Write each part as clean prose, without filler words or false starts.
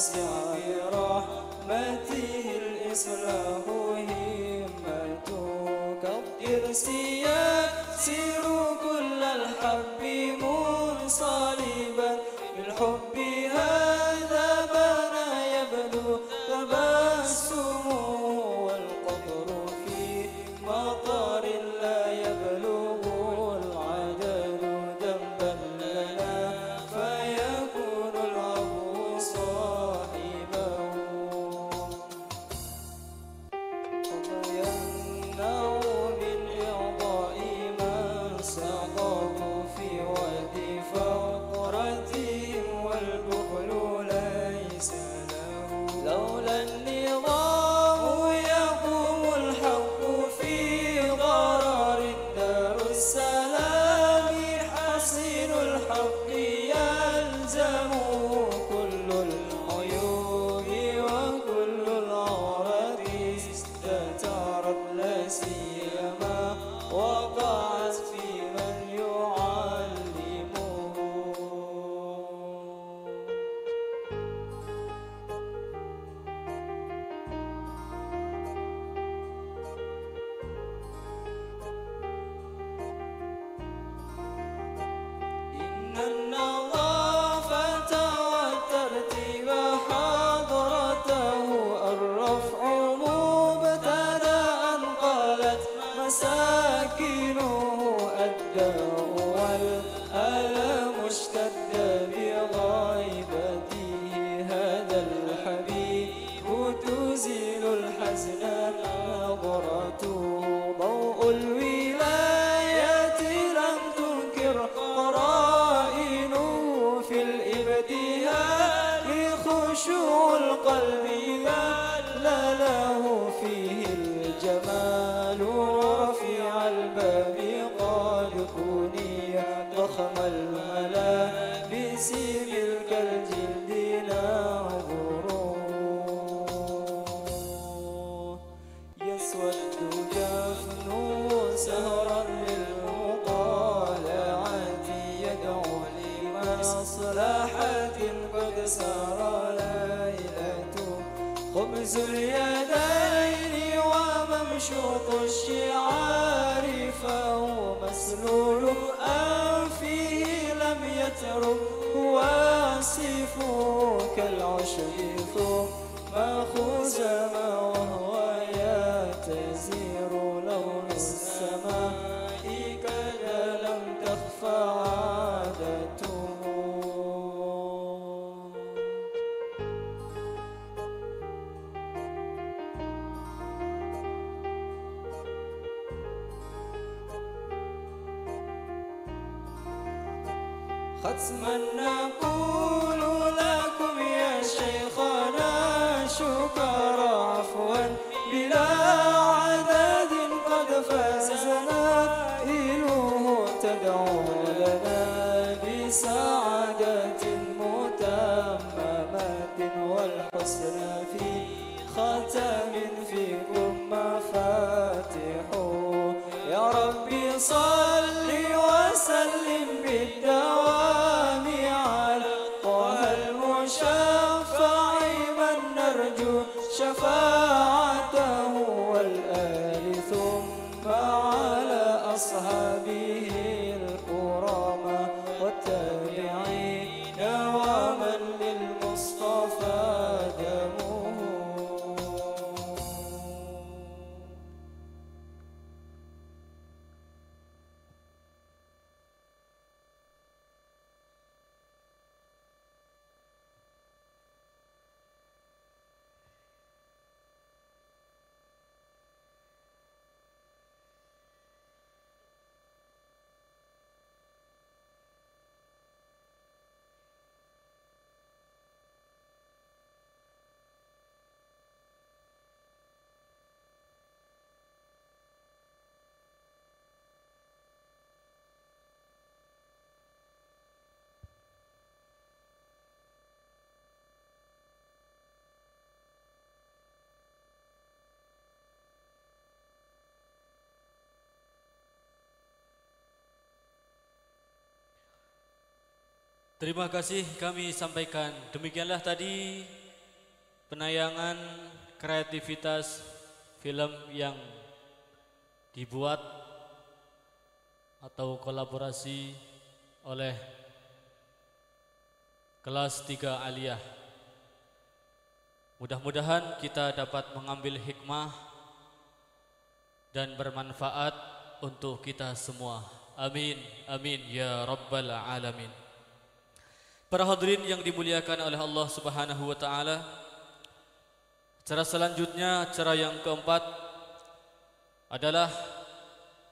واسع برحمته الإصلاح همتك يسير كل الحب منصلبا بالحب هذا بنا يبدو تبسمه والقطر في مطر لا يبلغ العدد ذنبا لنا فيكون العفو صاحبه ويمنع من إعطاء من سقط في ود فقرتهم والبخل ليس له لولا النظام يقوم الحق في ضرر دار السلام حصين الحق يلزم كل العيوب وكل العورات استترت لا سيما وقعت في من يعلمه إن النظافة والترتيب حضرته الرفع مبتدأ قالت مساكنه الداء والألم اشتد بغيبته هذا الحبيب تزيل الحزن نظرته ضوء الولاية لم تنكر قرائنه في الابتهال خشوع القلب لا له فيه الجمال رفيع الباب قد كوني ضخم الملابس ملك الجلد ناظره يسود جفنه سهرا للمطالعة يدعو لمصلحة قد سار ليلته خبز اليدين وممشوط الشعار فهو مسلول أنفه لم يترك واصفه كالعشب ثم خزم وهو يتزير لون السماء كذا لم تخفى عادته ختما نقول لكم يا شيخنا شكر عفوا بلا عدد قد فازنا إله تدعو لنا بسعادة متممة والحسن في ختم فيكم مفاتحه يا ربي صل وسلم بالدوام على طه المشفع من نرجو شفاعته والآل ثم على أصحابه الكرامى والتابعين ومن للمصطفى دمه Terima kasih kami sampaikan. Demikianlah tadi penayangan kreativitas film yang dibuat atau kolaborasi oleh kelas 3 Aliyah. Mudah-mudahan kita dapat mengambil hikmah dan bermanfaat untuk kita semua. Amin, amin ya rabbal alamin. Para hadirin yang dimuliakan oleh Allah Subhanahu wa taala, acara selanjutnya, acara yang keempat adalah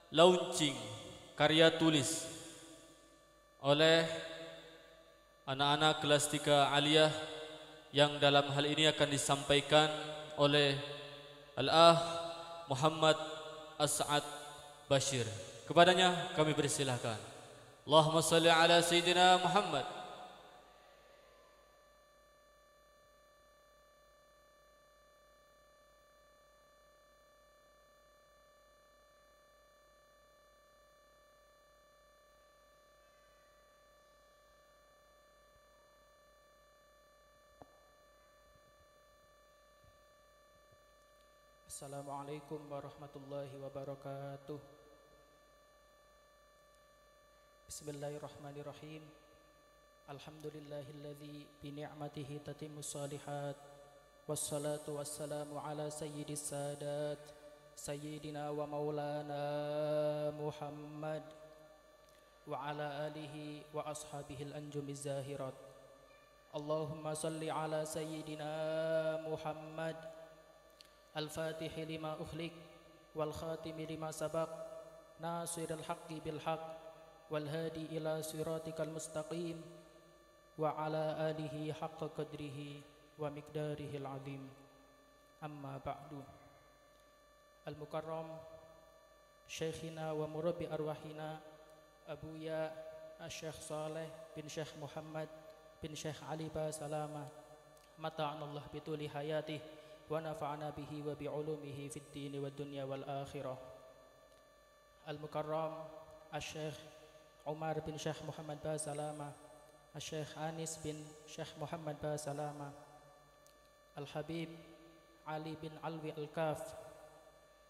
launching karya tulis oleh anak-anak kelas 3 Aliyah yang dalam hal ini akan disampaikan oleh Al-Ah Muhammad As'ad Bashir. Kepadanya kami persilahkan. Allahumma salli ala Sayyidina Muhammad. Assalamualaikum warahmatullahi wabarakatuh. Bismillahirrahmanirrahim. Alhamdulillahilladzi bi ni'matihi tatimmus shalihat. Wassalatu wassalamu ala sayyidis sadat sayyidina wa maulana Muhammad wa ala alihi wa ashabihi al-anjumiz zahirat. Allahumma salli ala sayyidina Muhammad الفاتح لما أخلق والخاتم لما سبق ناصر الحق بالحق والهادي إلى صراطك المستقيم وعلى آله حق قدره ومقداره العظيم أما بعد. المكرم شيخنا ومربي أرواحنا أبويا الشيخ صالح بن شيخ محمد بن شيخ علي باسلامة متعنا الله بطول حياته ونفعنا به وبعلومه في الدين والدنيا والآخرة. المكرم الشيخ عمر بن شيخ محمد باسلامة، الشيخ أنيس بن شيخ محمد باسلامة، الحبيب علي بن علوي الكاف.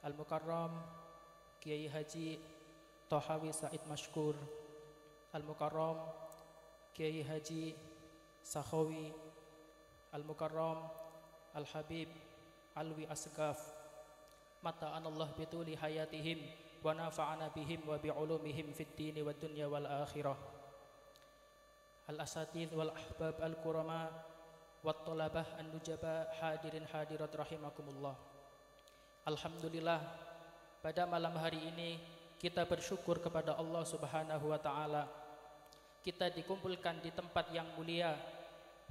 المكرم Kiai Haji Tohawi Said Mashkur. Al-Mukarram Kiai Haji Sakhawi. Al-Mukarram Al-Habib Alwi Asgaf. Mata'anallah bituli hayatihim wa nafa'ana bihim wa bi'ulumihim fid dini wad dunya wal akhirah. Al-asatidh wal ahbab al-kurama wat talabah an-nujaba hadirin hadirat rahimakumullah. Alhamdulillah, pada malam hari ini kita bersyukur kepada Allah Subhanahu wa taala. Kita dikumpulkan di tempat yang mulia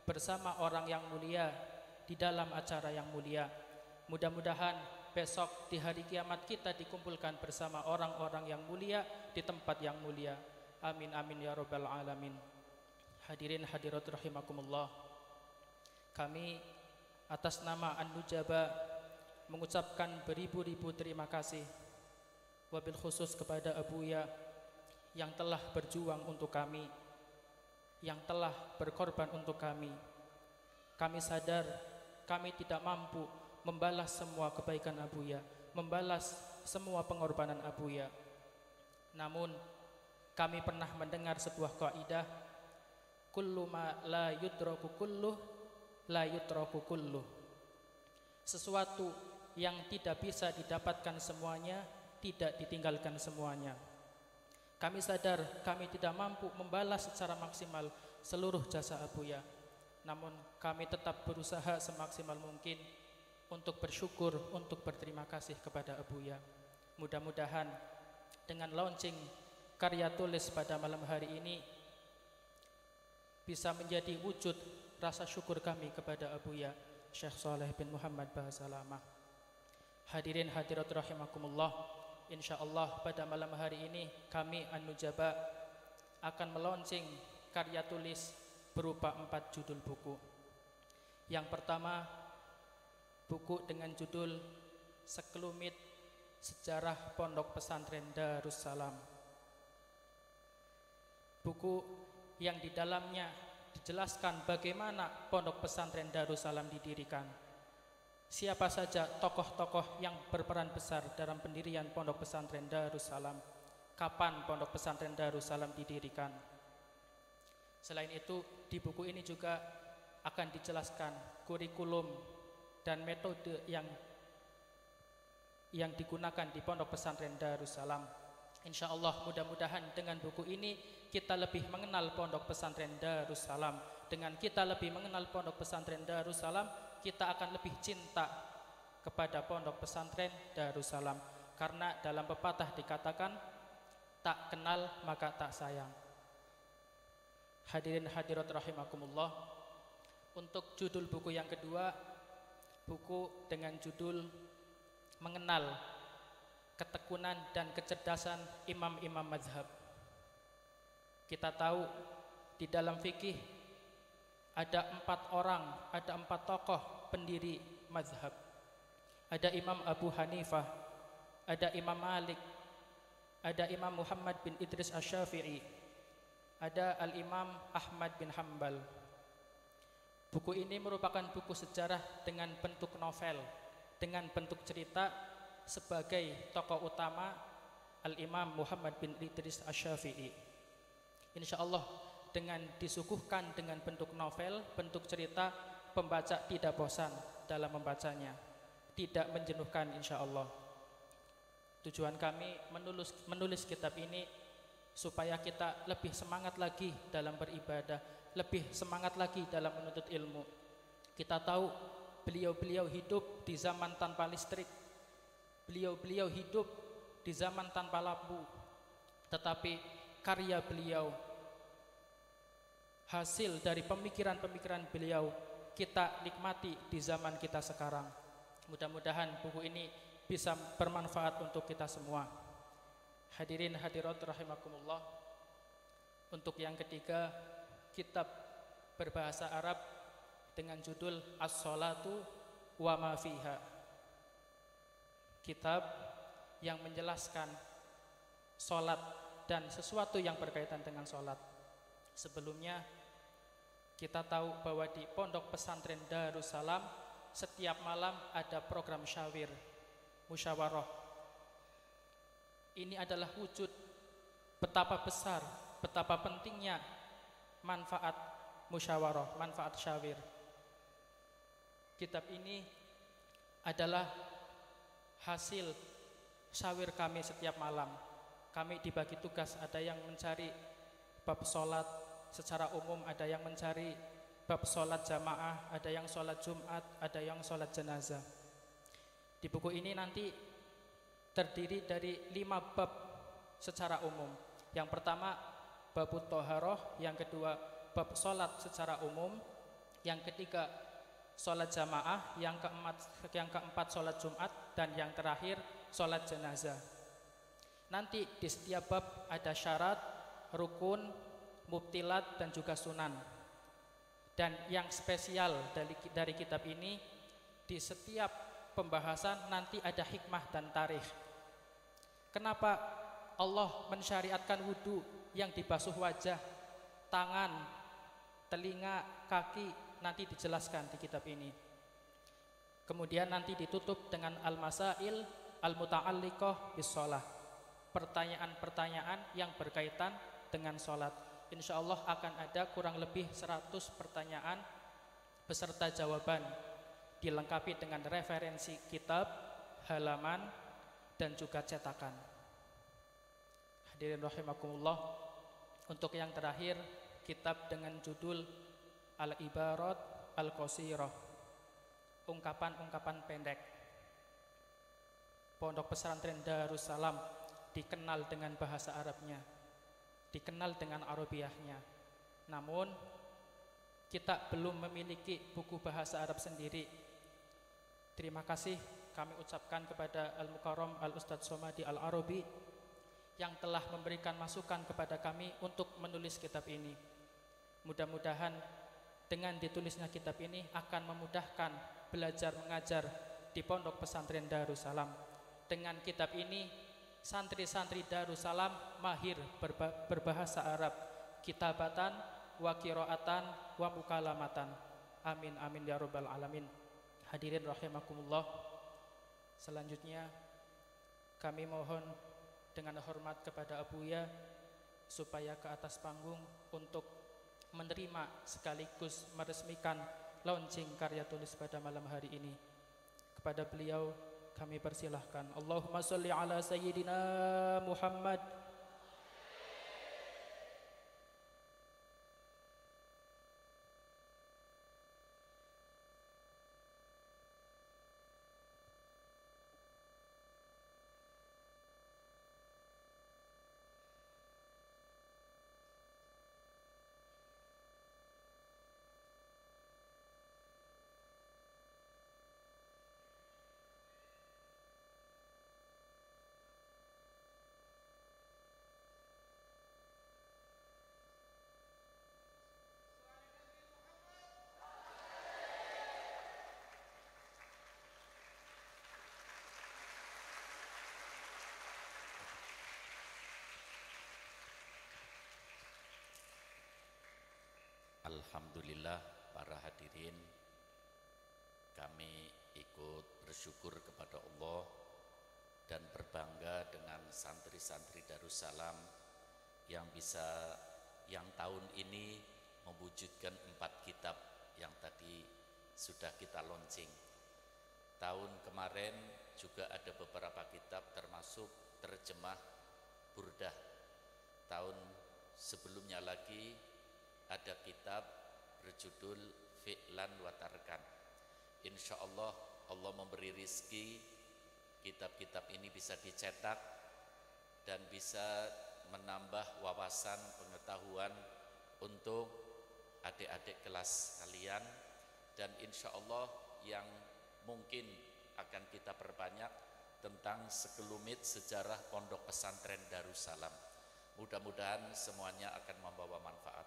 bersama orang yang mulia di dalam acara yang mulia. Mudah-mudahan besok di hari kiamat kita dikumpulkan bersama orang-orang yang mulia di tempat yang mulia. Amin amin ya rabbal alamin. Hadirin hadirat rahimakumullah, kami atas nama An-Nujaba mengucapkan beribu-ribu terima kasih, wabil khusus kepada Abuya yang telah berjuang untuk kami, yang telah berkorban untuk kami. Kami sadar kami tidak mampu membalas semua kebaikan Abuya, membalas semua pengorbanan Abuya. Namun kami pernah mendengar sebuah kaidah, kullu ma la yudraku kulluh la yutraku kulluh. Sesuatu yang tidak bisa didapatkan semuanya, tidak ditinggalkan semuanya. Kami sadar kami tidak mampu membalas secara maksimal seluruh jasa Abuya. Namun kami tetap berusaha semaksimal mungkin untuk bersyukur, untuk berterima kasih kepada Abuya. Mudah-mudahan dengan launching karya tulis pada malam hari ini bisa menjadi wujud rasa syukur kami kepada Abuya Syekh Saleh bin Muhammad Basalamah. Hadirin hadirat rahimakumullah, insyaallah pada malam hari ini kami An-Nujaba akan melaunching karya tulis berupa 4 judul buku. Yang pertama, buku dengan judul Sekelumit Sejarah Pondok Pesantren Darussalam. Buku yang di dalamnya dijelaskan bagaimana Pondok Pesantren Darussalam didirikan, siapa saja tokoh-tokoh yang berperan besar dalam pendirian Pondok Pesantren Darussalam, kapan Pondok Pesantren Darussalam didirikan. Selain itu, di buku ini juga akan dijelaskan kurikulum dan metode yang digunakan di Pondok Pesantren Darussalam. Insya Allah mudah-mudahan dengan buku ini kita lebih mengenal Pondok Pesantren Darussalam. Dengan kita lebih mengenal Pondok Pesantren Darussalam, kita akan lebih cinta kepada Pondok Pesantren Darussalam. Karena dalam pepatah dikatakan, tak kenal maka tak sayang. Hadirin hadirat rahimakumullah. Untuk judul buku yang kedua, buku dengan judul Mengenal Ketekunan dan Kecerdasan Imam-imam Mazhab. Kita tahu di dalam fikih ada 4 orang, ada 4 tokoh pendiri mazhab. Ada Imam Abu Hanifah, ada Imam Malik, ada Imam Muhammad bin Idris Asy-Syafi'i, ada Al-Imam Ahmad bin Hambal. Buku ini merupakan buku sejarah dengan bentuk novel, dengan bentuk cerita sebagai tokoh utama Al-Imam Muhammad bin Idris Asy-Syafi'i. Insya Allah dengan disuguhkan dengan bentuk novel, bentuk cerita, pembaca tidak bosan dalam membacanya, tidak menjenuhkan insya Allah. Tujuan kami menulis kitab ini supaya kita lebih semangat lagi dalam beribadah, lebih semangat lagi dalam menuntut ilmu. Kita tahu beliau-beliau hidup di zaman tanpa listrik, beliau-beliau hidup di zaman tanpa lampu, tetapi karya beliau, hasil dari pemikiran-pemikiran beliau kita nikmati di zaman kita sekarang. Mudah-mudahan buku ini bisa bermanfaat untuk kita semua. Hadirin hadirat rahimakumullah. Untuk yang ketiga, kitab berbahasa Arab dengan judul As-Sholatu wa ma fiha. Kitab yang menjelaskan sholat dan sesuatu yang berkaitan dengan sholat. Sebelumnya kita tahu bahwa di Pondok Pesantren Darussalam setiap malam ada program syawir, musyawarah. Ini adalah wujud betapa besar, betapa pentingnya manfaat musyawarah, manfaat syawir. Kitab ini adalah hasil syawir kami setiap malam. Kami dibagi tugas, ada yang mencari bab sholat secara umum, ada yang mencari bab sholat jamaah, ada yang sholat Jumat, ada yang sholat jenazah. Di buku ini nanti terdiri dari 5 bab secara umum. Yang pertama babut toharoh, yang kedua bab sholat secara umum, yang ketiga sholat jamaah, yang keempat sholat Jumat, dan yang terakhir sholat jenazah. Nanti di setiap bab ada syarat, rukun, mubtilat, dan juga sunan. Dan yang spesial dari kitab ini, di setiap pembahasan nanti ada hikmah dan tarikh. Kenapa Allah mensyariatkan wudu yang dibasuh wajah, tangan, telinga, kaki, nanti dijelaskan di kitab ini. Kemudian nanti ditutup dengan al-masail al-muta'alliqah bis shalah. Pertanyaan-pertanyaan yang berkaitan dengan sholat. Insya Allah akan ada kurang lebih 100 pertanyaan beserta jawaban, dilengkapi dengan referensi kitab, halaman, dan juga cetakan. Hadirin rahimakumullah. Untuk yang terakhir, kitab dengan judul Al-Ibarat Al-Qasirah, ungkapan-ungkapan pendek. Pondok Pesantren Darussalam dikenal dengan bahasa Arabnya, dikenal dengan Arabiahnya. Namun kita belum memiliki buku bahasa Arab sendiri. Terima kasih kami ucapkan kepada Al-Mukarram Al-Ustadz Somadi Al-Arabi yang telah memberikan masukan kepada kami untuk menulis kitab ini. Mudah-mudahan dengan ditulisnya kitab ini akan memudahkan belajar mengajar di Pondok Pesantren Darussalam. Dengan kitab ini santri-santri Darussalam mahir berbahasa Arab, kitabatan, wa qiraatan, wa mukalamatan. Amin amin ya rabbal alamin. hadirin rahimakumullah. Selanjutnya kami mohon dengan hormat kepada Abuya supaya ke atas panggung untuk menerima sekaligus meresmikan launching karya tulis pada malam hari ini. Kepada beliau kami persilahkan. Allahumma sholli ala sayyidina Muhammad. Alhamdulillah para hadirin, kami ikut bersyukur kepada Allah dan berbangga dengan santri-santri Darussalam yang tahun ini mewujudkan 4 kitab yang tadi sudah kita launching. Tahun kemarin juga ada beberapa kitab termasuk terjemah Burdah. Tahun sebelumnya lagi ada kitab berjudul Fi'lan wa Tarkan. Insya Allah, Allah memberi rizki, kitab-kitab ini bisa dicetak dan bisa menambah wawasan pengetahuan untuk adik-adik kelas kalian. Dan insya Allah yang mungkin akan kita perbanyak tentang sekelumit sejarah pondok pesantren Darussalam. Mudah-mudahan semuanya akan membawa manfaat.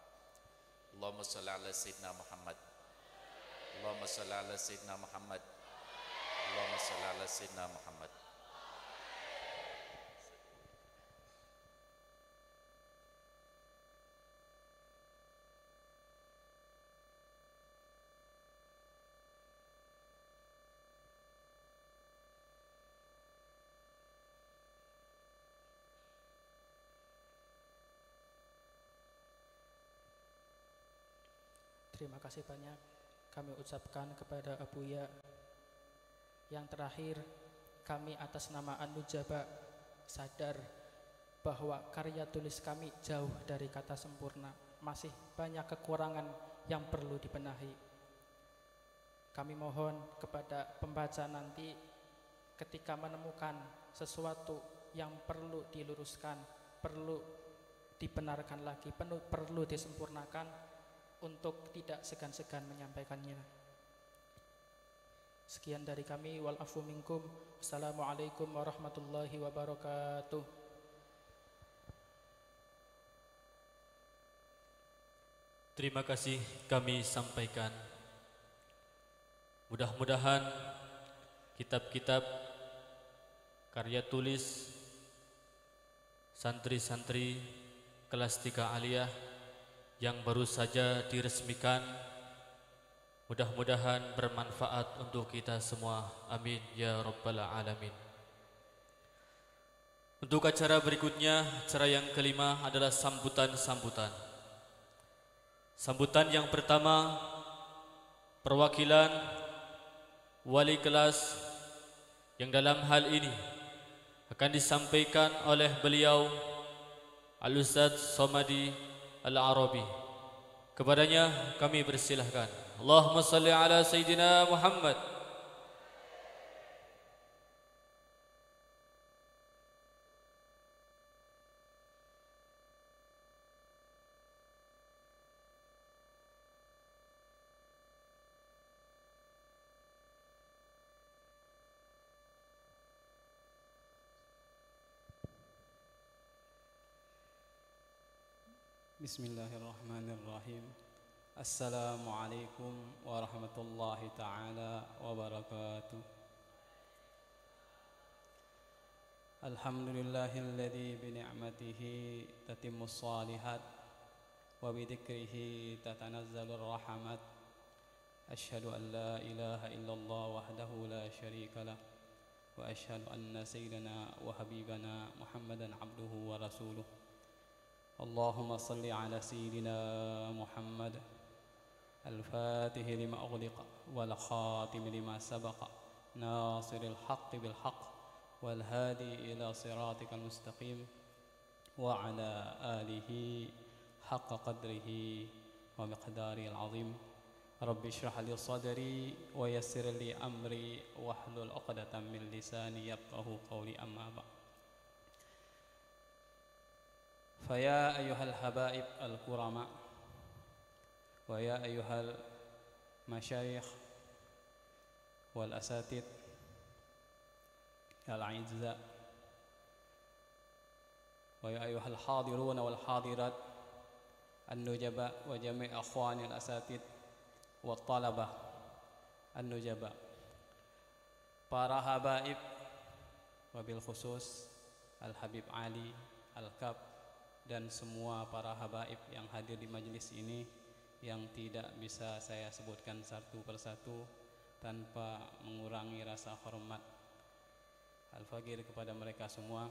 Allahumma sholli ala sayyidina Muhammad. Allahumma sholli ala sayyidina Muhammad. Allahumma sholli ala sayyidina Muhammad. Terima kasih banyak kami ucapkan kepada Abuya. Yang terakhir, kami atas nama An-Nujaba sadar bahwa karya tulis kami jauh dari kata sempurna. Masih banyak kekurangan yang perlu dibenahi. Kami mohon kepada pembaca nanti ketika menemukan sesuatu yang perlu diluruskan, perlu dibenarkan lagi, perlu disempurnakan, untuk tidak segan-segan menyampaikannya. Sekian dari kami, wal afu minkum. Assalamualaikum warahmatullahi wabarakatuh. Terima kasih kami sampaikan. Mudah-mudahan kitab-kitab karya tulis santri-santri kelas 3 aliyah yang baru saja diresmikan, mudah-mudahan bermanfaat untuk kita semua. Amin ya rabbal alamin. Untuk acara berikutnya, acara yang kelima adalah sambutan-sambutan. Sambutan yang pertama, perwakilan wali kelas yang dalam hal ini akan disampaikan oleh beliau Al-Ustadz Somadi Al-Arabi. Kepadanya kami persilahkan. Allahumma salli ala Sayyidina Muhammad. Bismillahirrahmanirrahim. Assalamualaikum warahmatullahi ta'ala wabarakatuh. Alhamdulillahilladzi bini'matihi tatimmus shalihat wa bidhikrihi tatanazzalur rahmat. أشهد أن لا إله إلا الله وحده لا شريك له وأشهد أن سيدنا وحبيبنا محمدا عبده ورسوله اللهم صل على سيدنا محمد الفاتح لما أغلق والخاتم لما سبق ناصر الحق بالحق والهادي إلى صراطك المستقيم وعلى آله حق قدره ومقداره العظيم رب اشرح لي صدري ويسر لي أمري واحلل عقدة من لساني يفقهوا قولي أما بعد فيا أيها الحبائب الكرماء ويا أيها المشايخ والأساتذة الأعزاء ويا أيها الحاضرون والحاضرات النجباء وجميع أخواني الأساتذة والطلبة النجباء para habaib wabil khusus Al-Habib Ali Al-Kab dan semua para habaib yang hadir di majelis ini yang tidak bisa saya sebutkan satu persatu tanpa mengurangi rasa hormat al-faqir kepada mereka semua,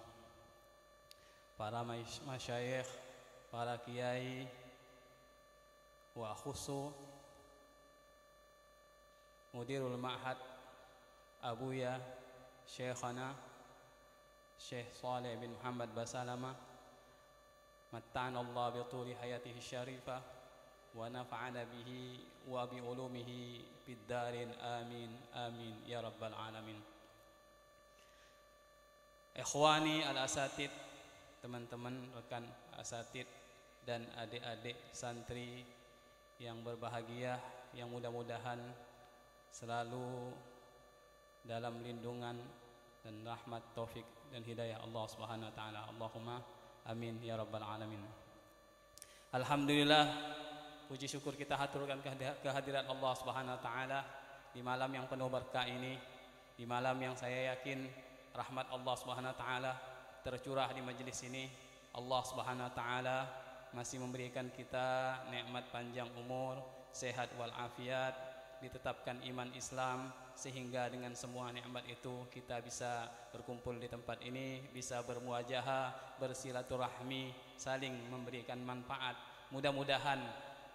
para masyayikh, para kiai, wa khusu mudirul ma'had Abuya Syekhana Syekh Saleh bin Muhammad Basalama matta'ana Allah bi tuli hayatihi syarifah wa nafa'ana bihi wa bi ulumihi fid darin amin amin ya rabbal alamin. Ikhwani al-asatid, teman-teman rekan asatid dan adik-adik santri yang berbahagia, yang mudah-mudahan selalu dalam lindungan dan rahmat taufik dan hidayah Allah Subhanahu wa taala. Allahumma amin ya rabbal alamin. Alhamdulillah, puji syukur kita haturkan kehadirat Allah Subhanahu wa taala di malam yang penuh berkah ini, di malam yang saya yakin rahmat Allah Subhanahu wa taala tercurah di majelis ini. Allah Subhanahu wa taala masih memberikan kita nikmat panjang umur, sehat wal afiat, ditetapkan iman Islam, sehingga dengan semua nikmat itu kita bisa berkumpul di tempat ini, bisa bermuajahah, bersilaturahmi, saling memberikan manfaat. Mudah-mudahan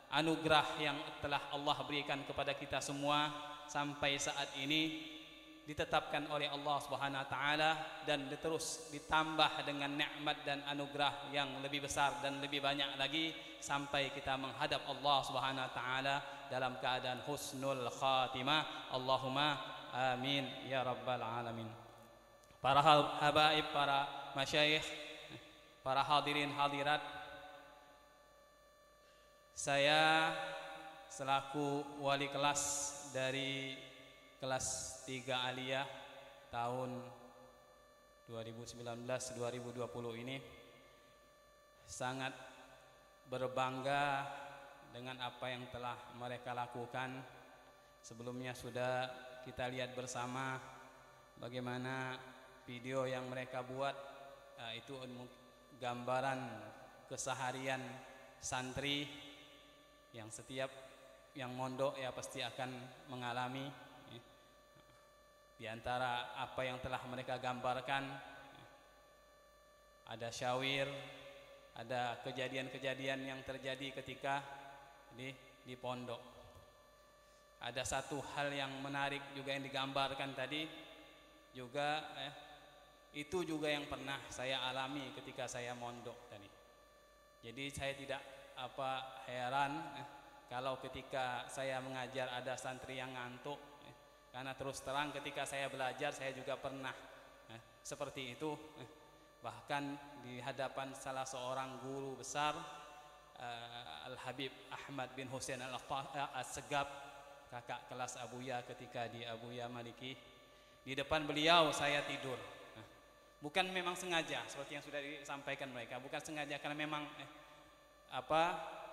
anugerah yang telah Allah berikan kepada kita semua sampai saat ini ditetapkan oleh Allah Subhanahu wa taala dan terus ditambah dengan nikmat dan anugerah yang lebih besar dan lebih banyak lagi sampai kita menghadap Allah Subhanahu wa taala dalam keadaan husnul khatimah. Allahumma amin ya rabbal alamin. Para habaib, para masyayikh, para hadirin hadirat, saya selaku wali kelas dari kelas 3 Aliyah tahun 2019-2020 ini sangat berbangga dengan apa yang telah mereka lakukan. Sebelumnya sudah kita lihat bersama bagaimana video yang mereka buat, itu gambaran keseharian santri yang setiap yang mondok ya pasti akan mengalami. Di antara apa yang telah mereka gambarkan, ada syawir, ada kejadian-kejadian yang terjadi ketika di pondok. Ada satu hal yang menarik juga yang digambarkan tadi, juga itu juga yang pernah saya alami ketika saya mondok tadi. Jadi saya tidak heran kalau ketika saya mengajar ada santri yang ngantuk, karena terus terang ketika saya belajar saya juga pernah seperti itu. Bahkan di hadapan salah seorang guru besar, Al-Habib Ahmad bin Husain Al-Segab, kakak kelas Abuya ketika di Abuya Maliki, di depan beliau saya tidur. Bukan memang sengaja seperti yang sudah disampaikan mereka, bukan sengaja karena memang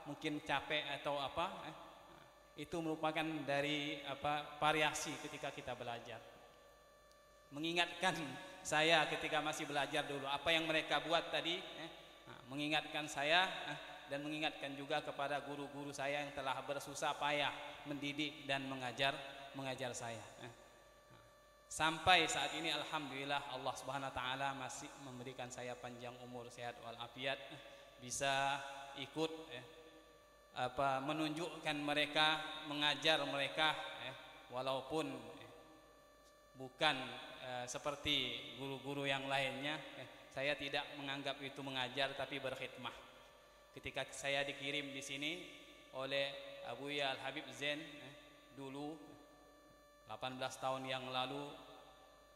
mungkin capek atau itu merupakan dari variasi ketika kita belajar. Mengingatkan saya ketika masih belajar dulu apa yang mereka buat tadi, mengingatkan saya dan mengingatkan juga kepada guru-guru saya yang telah bersusah payah mendidik dan mengajar saya. Sampai saat ini alhamdulillah Allah Subhanahu wa taala masih memberikan saya panjang umur, sehat walafiat, bisa ikut menunjukkan mereka, mengajar mereka, walaupun bukan seperti guru-guru yang lainnya. Saya tidak menganggap itu mengajar, tapi berkhidmah. Ketika saya dikirim di sini oleh Abuya Al-Habib Zain dulu 18 tahun yang lalu,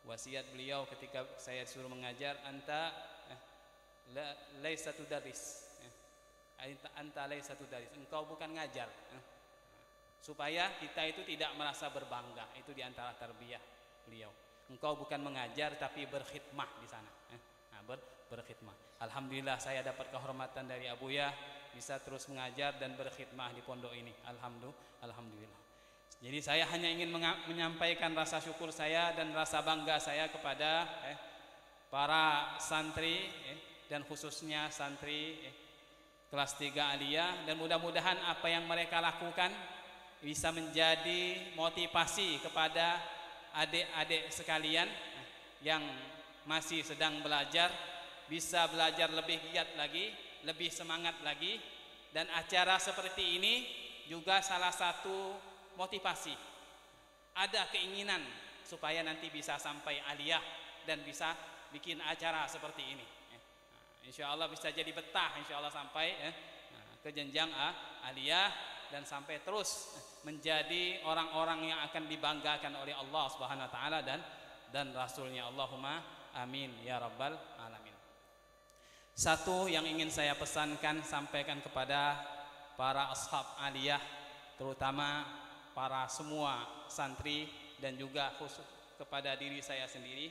wasiat beliau ketika saya disuruh mengajar, anta laisa tudaris, anta laisa tudaris, engkau bukan ngajar, supaya kita itu tidak merasa berbangga. Itu diantara tarbiyah beliau. Engkau bukan mengajar tapi berkhidmah di sana. Berkhidmah. Alhamdulillah saya dapat kehormatan dari Abuya bisa terus mengajar dan berkhidmah di pondok ini. Alhamdulillah. Jadi saya hanya ingin menyampaikan rasa syukur saya dan rasa bangga saya kepada para santri dan khususnya santri kelas 3 Aliyah, dan mudah-mudahan apa yang mereka lakukan bisa menjadi motivasi kepada adik-adik sekalian yang masih sedang belajar, bisa belajar lebih giat lagi, lebih semangat lagi. Dan acara seperti ini juga salah satu motivasi. Ada keinginan supaya nanti bisa sampai aliyah dan bisa bikin acara seperti ini. Insya Allah bisa jadi betah, insya Allah sampai ke jenjang aliyah dan sampai terus menjadi orang-orang yang akan dibanggakan oleh Allah Subhanahu wa taala dan Rasulnya. Allahumma amin ya rabbal alamin. Satu yang ingin saya pesankan, sampaikan kepada para ashab aliyah, terutama para semua santri dan juga khusus kepada diri saya sendiri,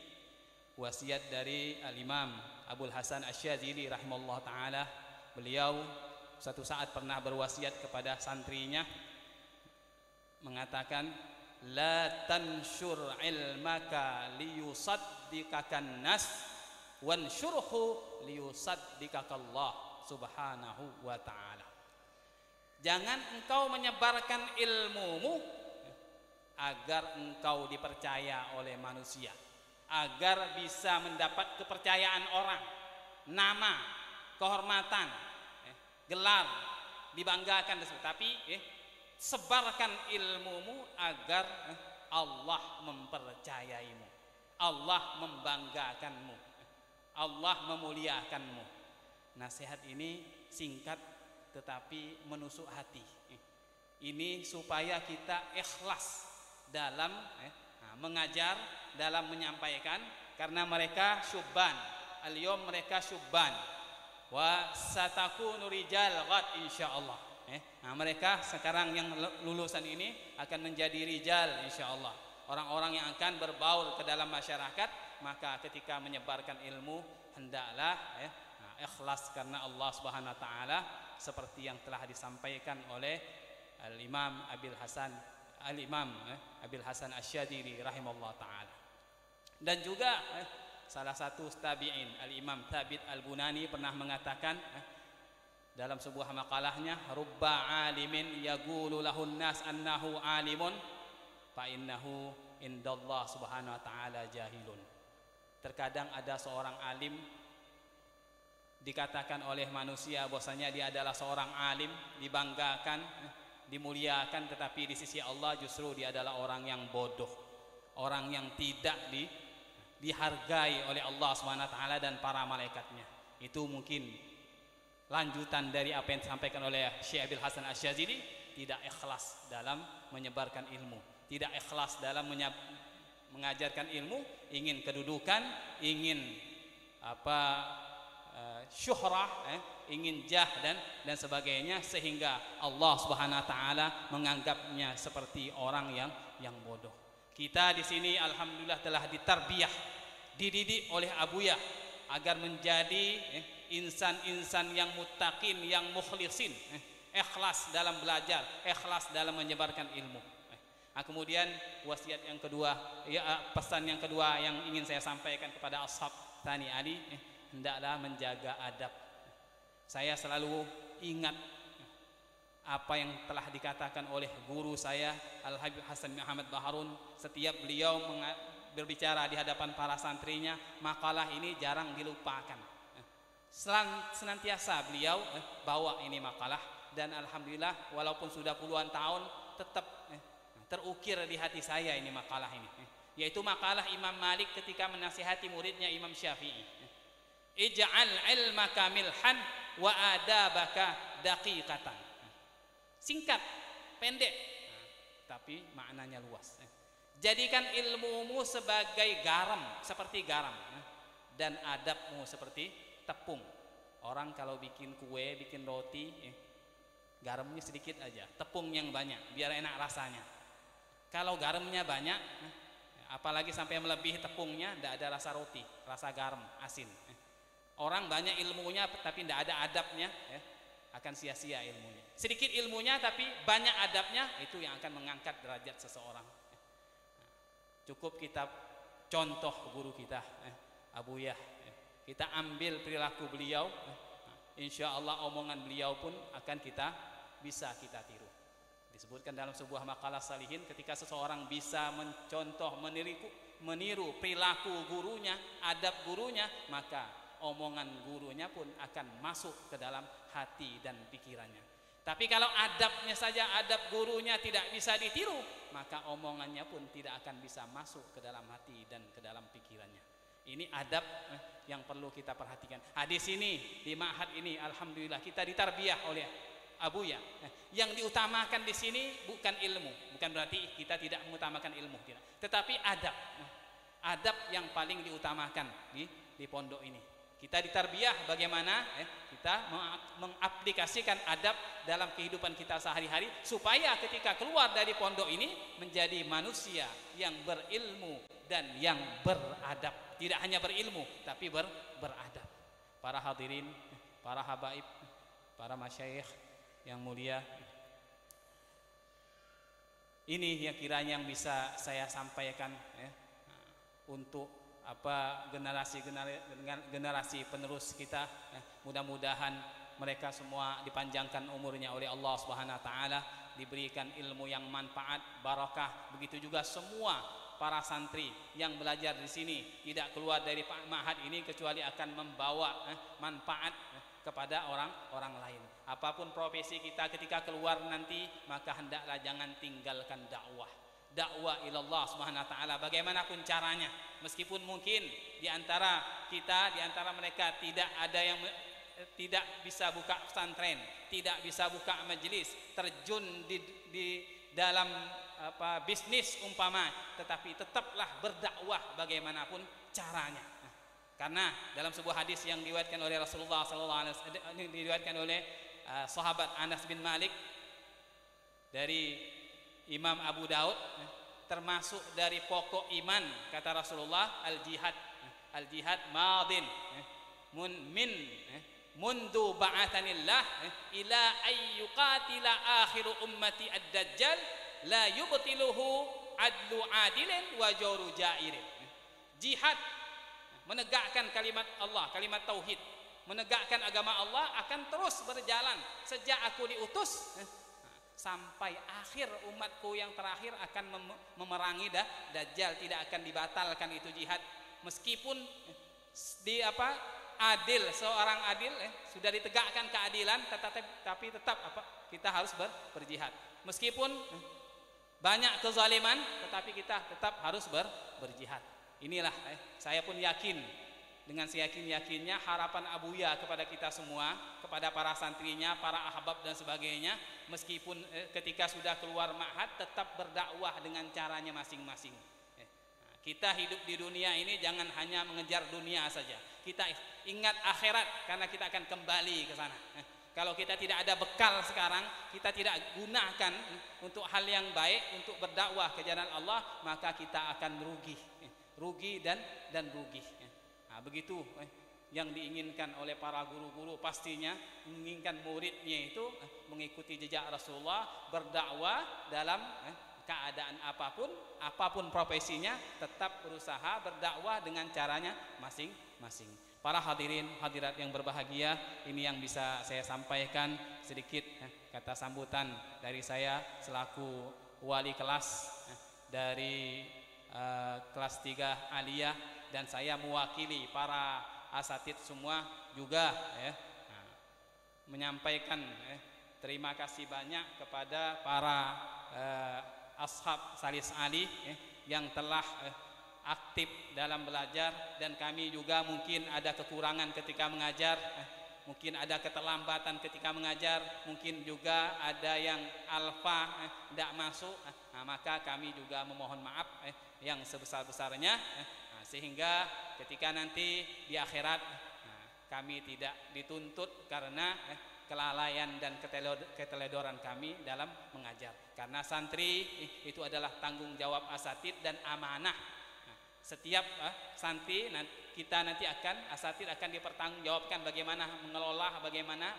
wasiat dari Al-Imam Abul Hasan Asy-Syadzili rahimahullah ta'ala. Beliau satu saat pernah berwasiat kepada santrinya, mengatakan, la tansyur ilmaka liyusaddiqakan nas wansyurhu liyusaddiqakallah subhanahu wa ta'ala. Jangan engkau menyebarkan ilmumu agar engkau dipercaya oleh manusia, agar bisa mendapat kepercayaan orang, nama, kehormatan, gelar, dibanggakan, tapi sebarkan ilmumu agar Allah mempercayaimu, Allah membanggakanmu, Allah memuliakanmu. Nasihat ini singkat tetapi menusuk hati. Ini supaya kita ikhlas dalam mengajar, dalam menyampaikan, karena mereka syubban, al-yawm mereka syubban wa satakunu rijal ghad insyaallah. Mereka sekarang yang lulusan ini akan menjadi rijal insyaallah, orang-orang yang akan berbaur ke dalam masyarakat. Maka ketika menyebarkan ilmu hendaklah ikhlas karena Allah Subhanahu wa taala, seperti yang telah disampaikan oleh Al-Imam Abil Hasan Asy-Syadzili rahimahullah taala. Dan juga salah satu tabi'in, Al-Imam Thabit Al-Bunani, pernah mengatakan dalam sebuah makalahnya, rubba alimin yaqulu lahun nas annahu alimun fa innahu indallah subhanahu wa ta'ala jahilun. Terkadang ada seorang alim dikatakan oleh manusia bahwasanya dia adalah seorang alim, dibanggakan, dimuliakan, tetapi di sisi Allah justru dia adalah orang yang bodoh, orang yang tidak dihargai oleh Allah Subhanahu wa taala dan para malaikatnya. Itu mungkin lanjutan dari apa yang disampaikan oleh Syekh Abil Hasan Asy-Syadzili, tidak ikhlas dalam menyebarkan ilmu, tidak ikhlas dalam mengajarkan ilmu, ingin kedudukan, ingin syuhrah, ingin jah dan sebagainya, sehingga Allah Subhanahu wa taala menganggapnya seperti orang yang bodoh. Kita di sini alhamdulillah telah ditarbiyah, dididik oleh Abuya agar menjadi insan-insan yang muttaqin, yang mukhlisin, ikhlas dalam belajar, ikhlas dalam menyebarkan ilmu. Kemudian wasiat yang kedua, pesan yang kedua yang ingin saya sampaikan kepada ashab Tsani Ali, hendaklah menjaga adab. Saya selalu ingat apa yang telah dikatakan oleh guru saya Al-Habib Hasan Muhammad Baharun. Setiap beliau berbicara di hadapan para santrinya, makalah ini jarang dilupakan. Senantiasa beliau bawa ini makalah, dan alhamdulillah walaupun sudah puluhan tahun tetap terukir di hati saya ini makalah ini, yaitu makalah Imam Malik ketika menasihati muridnya Imam Syafi'i. Ij'al ilmaka milhan wa adabaka daqiqatan. Singkat, pendek, tapi maknanya luas. Jadikan ilmumu sebagai garam, seperti garam, dan adabmu seperti tepung. Orang kalau bikin kue, bikin roti, garamnya sedikit aja, tepung yang banyak biar enak rasanya. Kalau garamnya banyak, apalagi sampai melebihi tepungnya, tidak ada rasa roti, rasa garam, asin. Orang banyak ilmunya tapi tidak ada adabnya, akan sia-sia ilmunya. Sedikit ilmunya tapi banyak adabnya, itu yang akan mengangkat derajat seseorang. Cukup kita contoh guru kita, Abu Yah, kita ambil perilaku beliau, insya Allah omongan beliau pun akan bisa kita tiru. Disebutkan dalam sebuah makalah salihin, ketika seseorang bisa mencontoh, meniru perilaku gurunya, adab gurunya, maka omongan gurunya pun akan masuk ke dalam hati dan pikirannya. Tapi kalau adabnya saja, adab gurunya tidak bisa ditiru, maka omongannya pun tidak akan bisa masuk ke dalam hati dan ke dalam pikirannya. Ini adab yang perlu kita perhatikan. Di sini di ma'had ini alhamdulillah kita ditarbiyah oleh Abu Ya. Yang diutamakan di sini bukan ilmu, bukan berarti kita tidak mengutamakan ilmu, tidak. Tetapi adab. Adab yang paling diutamakan di pondok ini. Kita ditarbiyah bagaimana kita mengaplikasikan adab dalam kehidupan kita sehari-hari, supaya ketika keluar dari pondok ini menjadi manusia yang berilmu dan yang beradab. Tidak hanya berilmu tapi beradab. Para hadirin, para habaib, para masyayikh yang mulia, ini yang kiranya yang bisa saya sampaikan untuk generasi penerus kita. Mudah-mudahan mereka semua dipanjangkan umurnya oleh Allah Subhanahu wa taala, diberikan ilmu yang manfaat, barakah. Begitu juga semua para santri yang belajar di sini, tidak keluar dari ma'had ini kecuali akan membawa manfaat kepada orang lain. Apapun profesi kita ketika keluar nanti, maka hendaklah jangan tinggalkan dakwah ilallah subhanahu wa ta'ala, bagaimanapun caranya. Meskipun mungkin di antara kita, di antara mereka tidak ada yang tidak bisa buka pesantren, tidak bisa buka majelis, terjun di dalam bisnis umpama, tetapi tetaplah berdakwah bagaimanapun caranya. Karena dalam sebuah hadis yang diriwayatkan oleh Rasulullah SAW, diriwayatkan oleh sahabat Anas bin Malik dari Imam Abu Daud, termasuk dari pokok iman kata Rasulullah al-jihad madin mundu ba'athanillah ila ayyuqatila akhiru ummati ad-dajjal la yubtiluhu adlu adilin wa jawru jairin. Jihad, menegakkan kalimat Allah, kalimat tauhid, menegakkan agama Allah akan terus berjalan sejak aku diutus sampai akhir umatku yang terakhir akan memerangi Dajjal. Tidak akan dibatalkan itu jihad, meskipun adil, seorang adil sudah ditegakkan keadilan, tapi tetap kita harus berjihad. Meskipun banyak kezaliman, tetapi kita tetap harus berjihad. Inilah saya pun yakin, dengan seyakin-yakinnya harapan Abuya kepada kita semua, kepada para santrinya, para ahbab dan sebagainya, meskipun ketika sudah keluar ma'had tetap berdakwah dengan caranya masing-masing. Kita hidup di dunia ini jangan hanya mengejar dunia saja. Kita ingat akhirat, karena kita akan kembali ke sana. Kalau kita tidak ada bekal sekarang, kita tidak gunakan untuk hal yang baik, untuk berdakwah ke jalan Allah, maka kita akan rugi dan rugi. Begitu yang diinginkan oleh para guru-guru, pastinya menginginkan muridnya itu mengikuti jejak Rasulullah, berdakwah dalam keadaan apapun profesinya, tetap berusaha berdakwah dengan caranya masing-masing. Para hadirin hadirat yang berbahagia, ini yang bisa saya sampaikan sedikit kata sambutan dari saya selaku wali kelas dari kelas 3 Aliyah, dan saya mewakili para asatid semua juga menyampaikan terima kasih banyak kepada para ashab Salis Ali yang telah aktif dalam belajar, dan kami juga mungkin ada kekurangan ketika mengajar, mungkin ada keterlambatan ketika mengajar, mungkin juga ada yang alfa tidak masuk, maka kami juga memohon maaf yang sebesar-besarnya, sehingga ketika nanti di akhirat kami tidak dituntut karena kelalaian dan keteledoran kami dalam mengajar, karena santri itu adalah tanggung jawab asatid dan amanah. Setiap santri kita nanti asatid akan dipertanggungjawabkan bagaimana mengelola, bagaimana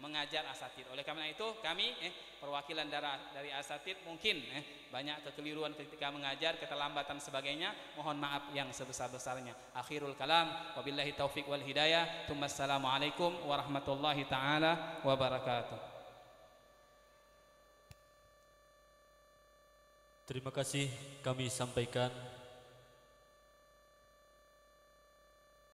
mengajar asatid. Oleh karena itu kami perwakilan dari asatid mungkin banyak kekeliruan ketika mengajar, keterlambatan sebagainya, mohon maaf yang sebesar-besarnya. Akhirul kalam, wabillahi taufik wal hidayah. Assalamualaikum warahmatullahi taala wabarakatuh. Terima kasih kami sampaikan